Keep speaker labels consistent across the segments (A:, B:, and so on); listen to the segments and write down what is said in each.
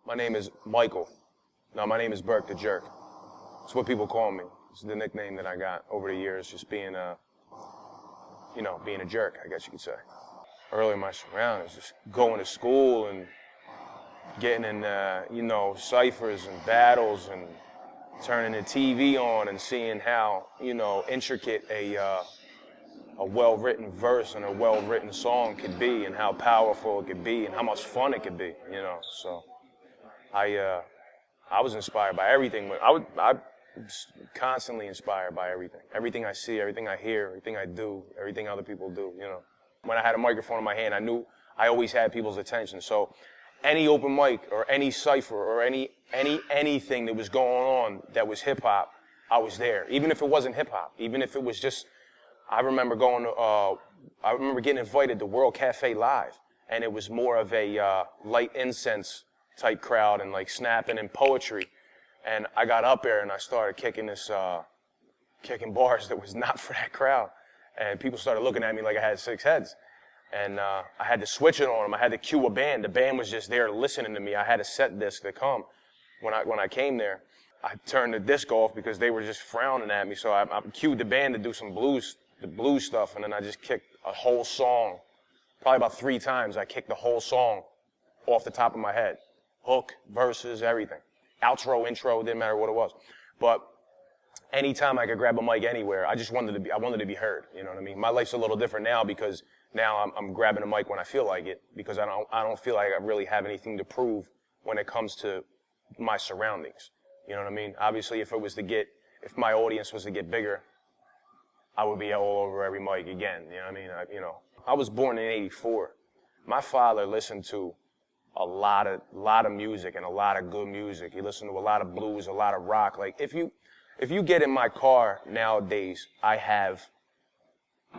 A: My name is Michael. No, my name is Burke The Jurke. It's what people call me. It's the nickname that I got over the years, just being being a jerk, I guess you could say. Early in my surroundings, just going to school and getting in, ciphers and battles and turning the TV on and seeing how, intricate a well-written verse and a well-written song could be, and how powerful it could be, and how much fun it could be, So I was inspired by everything. I was constantly inspired by everything. Everything I see, everything I hear, everything I do, everything other people do, When I had a microphone in my hand, I knew I always had people's attention. So any open mic or any cipher or anything that was going on that was hip-hop, I was there. Even if it wasn't hip-hop, even if it was just, I remember getting invited to World Cafe Live, and it was more of a light incense type crowd and like snapping and poetry. And I got up there and I started kicking kicking bars that was not for that crowd. And people started looking at me like I had 6 heads. And I had to switch it on them. I had to cue a band. The band was just there listening to me. I had a set disc to come when I came there. I turned the disc off because they were just frowning at me. So I cued the band to do the blues stuff, and then I just kicked a whole song. Probably about 3 times I kicked the whole song off the top of my head. Hook, verses, everything. Outro, intro, didn't matter what it was. But anytime I could grab a mic anywhere, I wanted to be heard. You know what I mean? My life's a little different now because now I'm grabbing a mic when I feel like it, because I don't feel like I really have anything to prove when it comes to my surroundings. You know what I mean? Obviously, if my audience was to get bigger, I would be all over every mic again. You know what I mean? I was born in '84. My father listened to a lot of music, and a lot of good music. He listened to a lot of blues, a lot of rock. Like if you get in my car nowadays, I have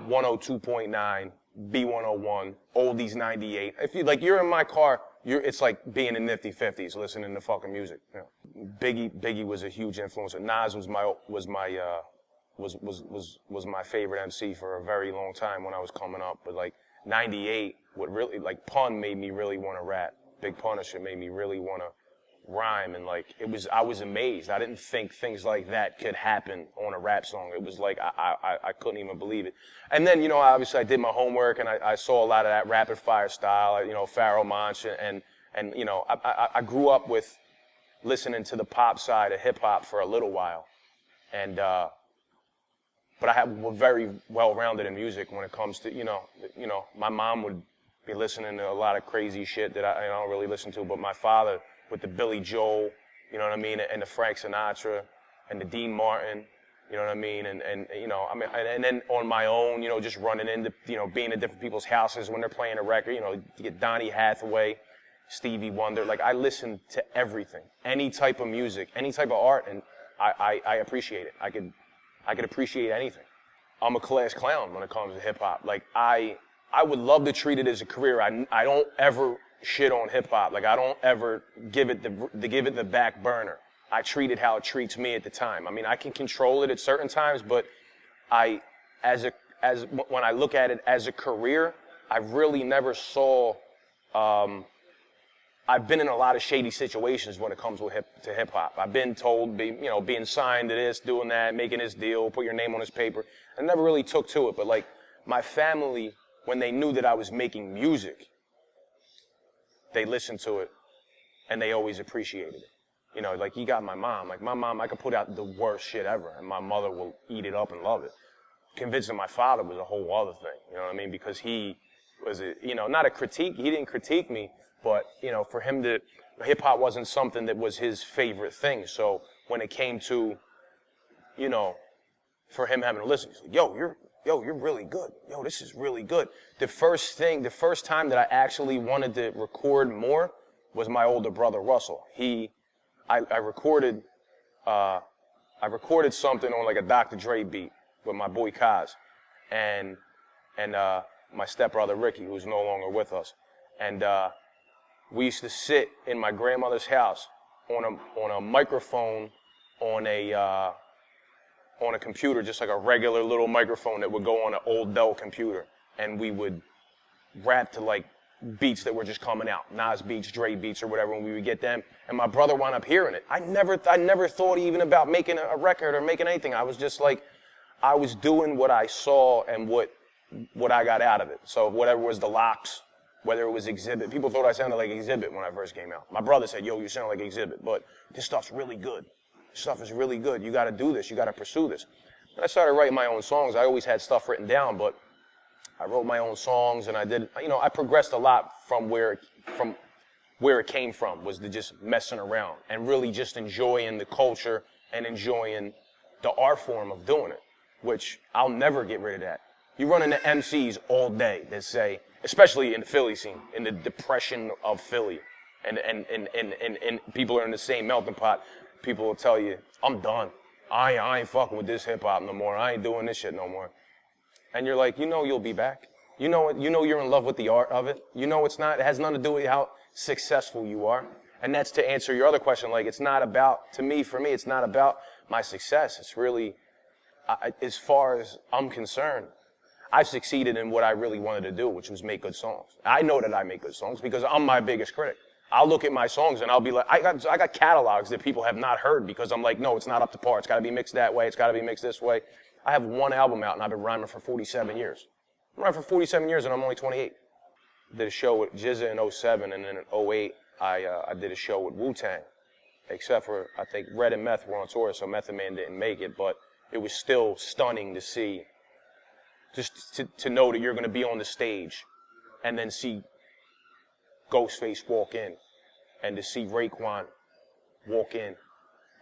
A: 102.9, B101, Oldies 98. If you're in my car, it's like being in Nifty 50s listening to fucking music. Biggie was a huge influence. Nas was my favorite MC for a very long time when I was coming up. But like 98, what really, like Pun made me really want to rap. Big Punisher made me really want to rhyme, and I was amazed. I didn't think things like that could happen on a rap song. It was like I couldn't even believe it. And then obviously I did my homework, and I saw a lot of that rapid fire style, Pharoah Monch, and I grew up with listening to the pop side of hip hop for a little while, and but I was very well rounded in music when it comes to my mom would be listening to a lot of crazy shit that I don't really listen to, but my father with the Billy Joel, you know what I mean, and the Frank Sinatra, and the Dean Martin, you know what I mean, and then on my own, just running into, being at different people's houses when they're playing a record, you get Donny Hathaway, Stevie Wonder. Like I listen to everything, any type of music, any type of art, and I appreciate it. I could appreciate anything. I'm a class clown when it comes to hip hop. Like I would love to treat it as a career. I don't ever shit on hip hop. Like I don't ever give it the back burner. I treat it how it treats me at the time. I mean, I can control it at certain times, but when I look at it as a career, I really never saw. I've been in a lot of shady situations when it comes to hip hop. I've been told, being signed to this, doing that, making this deal, put your name on this paper. I never really took to it, but like my family, when they knew that I was making music, they listened to it, and they always appreciated it. Like you got my mom. Like my mom, I could put out the worst shit ever, and my mother will eat it up and love it. Convincing my father was a whole other thing, you know what I mean? Because he was, not a critique. He didn't critique me, but, for him hip-hop wasn't something that was his favorite thing. So when it came to, for him having to listen, he's like, you're really good. Yo, this is really good. The first time that I actually wanted to record more was my older brother, Russell. I recorded something on like a Dr. Dre beat with my boy Kaz and my stepbrother Ricky, who's no longer with us. And we used to sit in my grandmother's house on a microphone on a computer, just like a regular little microphone that would go on an old Dell computer. And we would rap to like beats that were just coming out, Nas beats, Dre beats, or whatever, when we would get them. And my brother wound up hearing it. I never thought even about making a record or making anything. I was just like, I was doing what I saw and what I got out of it. So whatever was the Locks, whether it was Exhibit. People thought I sounded like Exhibit when I first came out. My brother said, yo, you sound like Exhibit, but this stuff's really good. This stuff is really good. You got to do this. You got to pursue this. And I started writing my own songs. I always had stuff written down, but I wrote my own songs, and I progressed a lot from where it came from, was to just messing around and really just enjoying the culture and enjoying the art form of doing it, which I'll never get rid of that. You run into MCs all day that say, especially in the Philly scene, in the depression of Philly, and people are in the same melting pot. People will tell you, I'm done. I ain't fucking with this hip hop no more. I ain't doing this shit no more. And you're like, you'll be back. You know you're in love with the art of it. It has nothing to do with how successful you are. And that's to answer your other question. Like, it's not about, for me, it's not about my success. It's really, as far as I'm concerned, I've succeeded in what I really wanted to do, which was make good songs. I know that I make good songs because I'm my biggest critic. I'll look at my songs and I'll be like, I got catalogs that people have not heard because I'm like, no, it's not up to par. It's got to be mixed that way. It's got to be mixed this way. I have one album out and I've been rhyming for 47 years. I'm rhyming for 47 years and I'm only 28. Did a show with Jizza in 07, and then in 08, I did a show with Wu-Tang. Except for, I think, Red and Meth were on tour, so Method Man didn't make it, but it was still stunning to see, just to know that you're going to be on the stage and then see Ghostface walk in, and to see Raekwon walk in,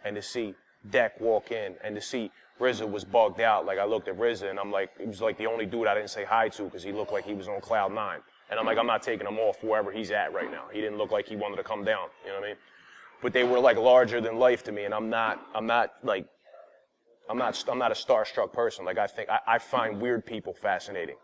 A: and to see Deck walk in, and to see RZA was bugged out. Like, I looked at RZA and I'm like, he was like the only dude I didn't say hi to because he looked like he was on cloud 9. And I'm like, I'm not taking him off wherever he's at right now. He didn't look like he wanted to come down, you know what I mean? But they were like larger than life to me, and I'm not a starstruck person. Like, I find weird people fascinating.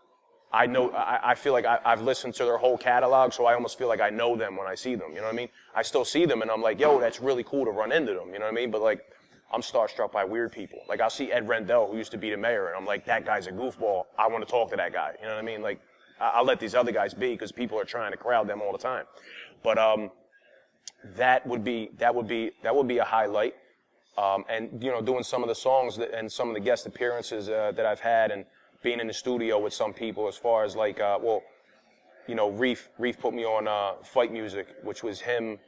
A: I feel like I've listened to their whole catalog, so I almost feel like I know them when I see them, you know what I mean? I still see them and I'm like, yo, that's really cool to run into them, you know what I mean? But like, I'm starstruck by weird people. Like, I'll see Ed Rendell, who used to be the mayor, and I'm like, that guy's a goofball. I want to talk to that guy, you know what I mean? Like, I'll let these other guys be because people are trying to crowd them all the time. But that would be a highlight. And doing some of the songs and some of the guest appearances that I've had, and being in the studio with some people, as far as like Reef put me on Fight Music, which was him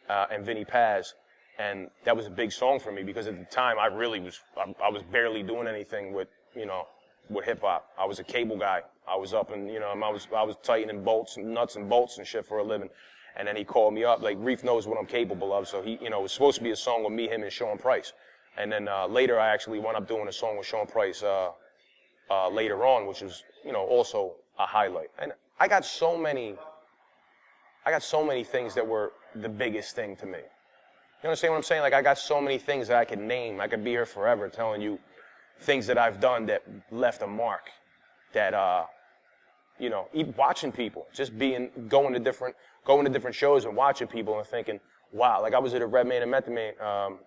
A: and Vinny Paz, and that was a big song for me because at the time I was barely doing anything with hip hop. I was a cable guy. I was up and I was tightening bolts and nuts and bolts and shit for a living. And then he called me up, like, Reef knows what I'm capable of, so he, it was supposed to be a song with me, him, and Sean Price. And then later I actually wound up doing a song with Sean Price later on, which was, also a highlight. And I got so many things that were the biggest thing to me. You understand what I'm saying? Like, I got so many things that I could name. I could be here forever telling you things that I've done that left a mark, that, watching people, just going to different shows and watching people and thinking, wow, like I was at a Redman and Method Man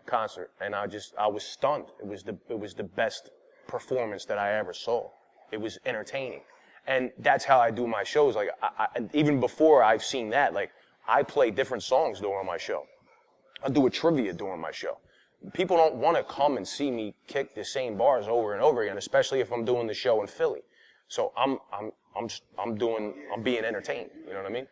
A: concert, and I was stunned. It was the best performance that I ever saw. It was entertaining. And that's how I do my shows. Like, even before I've seen that, like, I play different songs during my show. I do a trivia during my show. People don't want to come and see me kick the same bars over and over again, especially if I'm doing the show in Philly. So I'm being entertained, you know what I mean?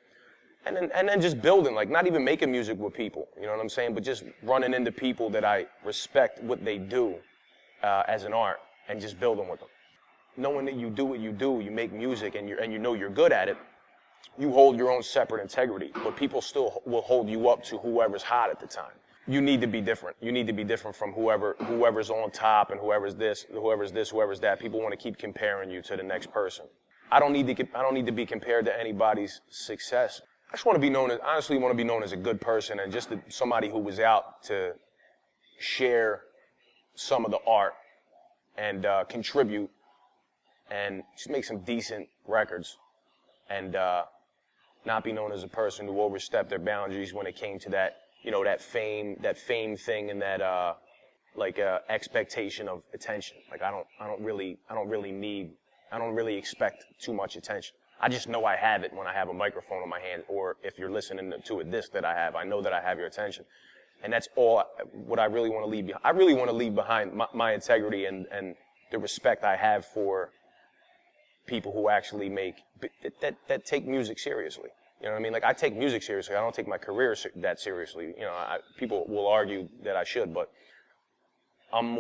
A: And then just building, like, not even making music with people, you know what I'm saying? But just running into people that I respect what they do as an art, and just building with them. Knowing that you do what you do, you make music, and you know you're good at it, you hold your own separate integrity, but people still will hold you up to whoever's hot at the time. You need to be different. You need to be different from whoever's on top and whoever's this, whoever's that. People want to keep comparing you to the next person. I don't need to be compared to anybody's success. I just want to be known as a good person, and just somebody who was out to share some of the art and contribute and just make some decent records, and not be known as a person who overstepped their boundaries when it came to that, that fame thing, and that expectation of attention. Like, I don't really expect too much attention. I just know I have it when I have a microphone in my hand, or if you're listening to a disc that I have, I know that I have your attention. And that's all what I really want to leave behind. I really want to leave behind my integrity and the respect I have for people who actually that take music seriously. You know what I mean? Like, I take music seriously. I don't take my career that seriously. You know, people will argue that I should, but I'm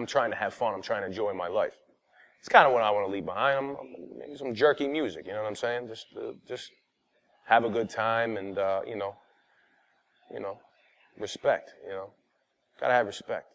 A: trying to have fun. I'm trying to enjoy my life. It's kind of what I want to leave behind. Maybe some jerky music, you know what I'm saying? Just have a good time and, respect, Gotta have respect.